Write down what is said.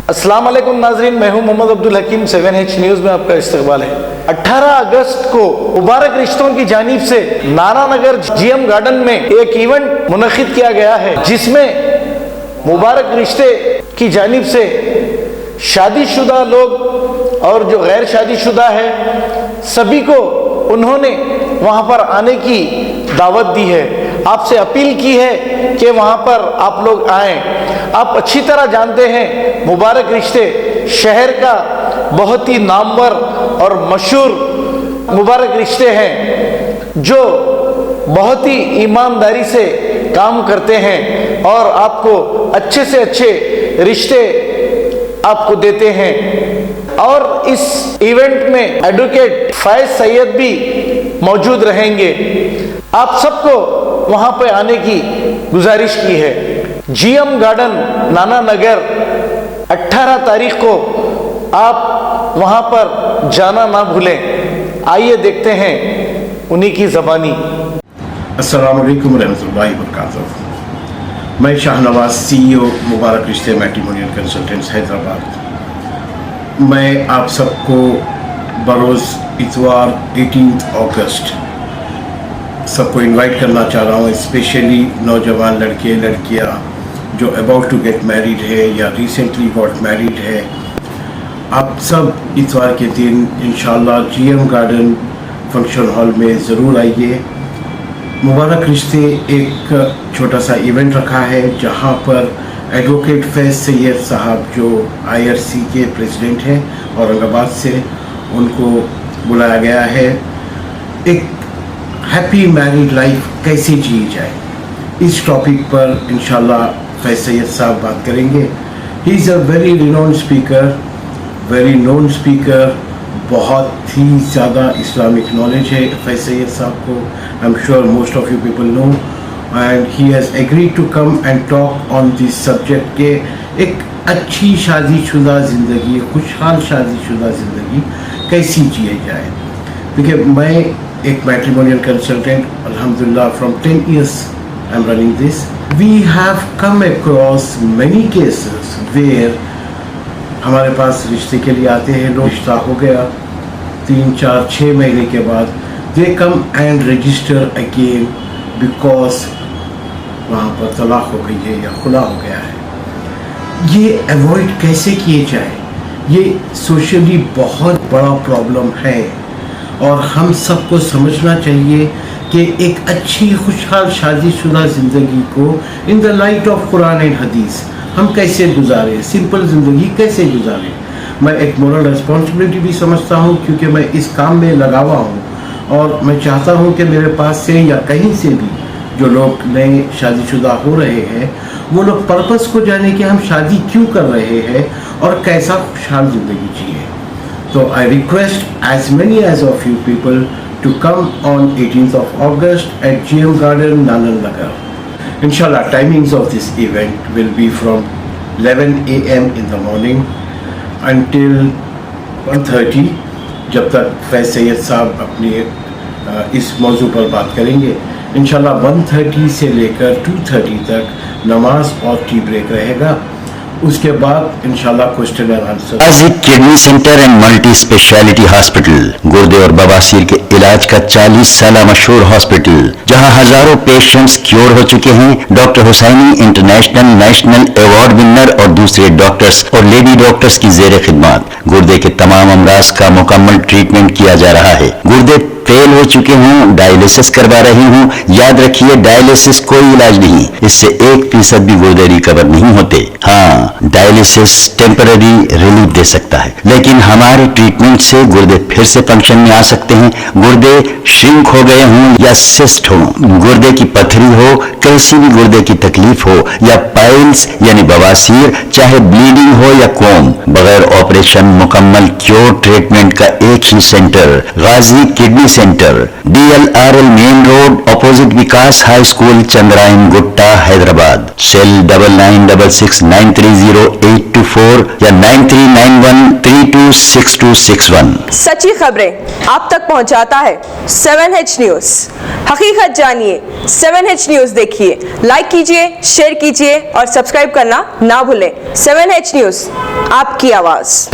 अस्सलाम वालेकुम नाजरीन, मैं हूं मोहम्मद अब्दुल हकीम। 7H न्यूज़ में आपका इस्तकबाल है। 18 अगस्त को मुबारक रिश्तों की जानिब से नाना नगर GM गार्डन में एक इवेंट मुनक्किद किया गया है, जिसमें मुबारक रिश्ते की जानिब से शादीशुदा लोग और जो गैर शादीशुदा है सभी को उन्होंने वहाँ पर आने की दावत दी है। आपसे अपील की है कि वहाँ पर आप लोग आएँ। आप अच्छी तरह जानते हैं मुबारक रिश्ते शहर का बहुत ही नामवर और मशहूर मुबारक रिश्ते हैं, जो बहुत ही ईमानदारी से काम करते हैं और आपको अच्छे से अच्छे रिश्ते आपको देते हैं। और इस इवेंट में एडवोकेट फायज सैयद भी मौजूद रहेंगे। आप सबको वहाँ पे आने की गुजारिश की है। GM गार्डन नाना नगर 18 तारीख को आप वहाँ पर जाना ना भूलें। आइए देखते हैं उन्हीं की ज़बानी। अस्सलाम वालेकुम रहमतुल्लाहि व बरकातहू। मैं शाहनवाज CEO मुबारक रिश्ते मैट्रिमोनियल कंसल्टेंट्स हैदराबाद। मैं आप सबको बरोज़ इतवार 18 अगस्त सबको इनवाइट करना चाह रहा हूँ, स्पेशली नौजवान लड़के लड़कियाँ जो अबाउट टू गेट मैरिड है या रिसेंटली गॉट मैरिड है। आप सब इतवार के दिन इंशाल्लाह GM गार्डन फंक्शन हॉल में ज़रूर आइए। मुबारक रिश्ते एक छोटा सा इवेंट रखा है जहाँ पर एडवोकेट फैज सैयद साहब जो IRC के प्रेसिडेंट हैं औरंगाबाद से, उनको बुलाया गया है। एक हैप्पी मैरिड लाइफ कैसे जी जाए, इस टॉपिक पर इंशाल्लाह फैज सैयद साहब बात करेंगे। He is a very renowned speaker, very known speaker, बहुत ही ज़्यादा इस्लामिक नॉलेज है फैज सैयद साहब को। I am sure most of you people know, and he has agreed to come and talk on this subject के एक अच्छी शादीशुदा ज़िंदगी, खुशहाल शादीशुदा ज़िंदगी कैसी जी जाए। देखिए, मैं एक मैट्रिमोनियल कंसल्टेंट, अल्हम्दुलिल्लाह from 10 years I am running this. We have come across many cases where हमारे पास रिश्ते के लिए आते हैं लोग, रिश्ता हो गया 3, 4, 6 महीने के बाद they come and register again because वहाँ पर तलाक हो गई है या खुला हो गया है। ये अवॉइड कैसे किए जाए, ये सोशली बहुत बड़ा प्रॉब्लम है और हम सबको समझना चाहिए कि एक अच्छी खुशहाल शादीशुदा ज़िंदगी को in the light of Quran and हदीस हम कैसे गुजारें, सिंपल ज़िंदगी कैसे गुजारें। मैं एक मोरल रिस्पॉन्सिबिलिटी भी समझता हूँ क्योंकि मैं इस काम में लगा हुआ हूँ और मैं चाहता हूँ कि मेरे पास से या कहीं से भी जो लोग नए शादीशुदा हो रहे हैं वो लोग पर्पस को जाने कि हम शादी क्यों कर रहे हैं और कैसा खुशहाल ज़िंदगी जिए। तो I request as many as of you people to come on 18th of August at GM Garden, Nana Nagar. Inshallah, timings of this event will be from 11 AM in the morning until 1:30, जब तक फैज सैयद साहब अपनी इस मौजू पर बात करेंगे। इंशाल्लाह 1:30 से लेकर 2:30 तक नमाज और टी ब्रेक रहेगा। उसके बाद इंशाल्लाह question and answer. Ghazi kidney centre and multi speciality hospital, गुर्दे और बवासीर के इलाज का 40 साल मशहूर हॉस्पिटल, जहां हजारों पेशेंट्स क्योर हो चुके हैं। Doctor Husaini international national award winner और दूसरे डॉक्टर्स और लेडी डॉक्टर्स की जेर खिदमत गुर्दे के तमाम अमराज का मुकम्मल ट्रीटमेंट किया जा रहा है। गुर्दे फेल हो चुके हों, डायलिसिस करवा रही हूँ, याद रखिए डायलिसिस कोई इलाज नहीं, इससे 1% भी गुर्दे रिकवर नहीं होते। हाँ, डायलिसिस टेम्पररी रिलीफ दे सकता है, लेकिन हमारे ट्रीटमेंट से गुर्दे फिर से फंक्शन में आ सकते हैं। गुर्दे श्रिंक हो गए हों या सिस्ट हो, गुर्दे की पथरी हो, कैसी भी गुर्दे की तकलीफ हो या पाइल्स यानी बवासीर, चाहे ब्लीडिंग हो या कोम, बगैर ऑपरेशन मुकम्मल क्योर ट्रीटमेंट का एक ही centre, Ghazi kidney centre, DLRL main road, opposite Vikas high school, Chandrayan Gutta, Hyderabad. Cell 9966930824 या 9391326261। सच्ची खबरें आप तक पहुंचाता है 7H न्यूज़। हकीकत जानिए, 7H न्यूज़ देखिए, लाइक कीजिए, शेयर कीजिए और सब्सक्राइब करना ना भूलें। 7H न्यूज़, آپ کی آواز.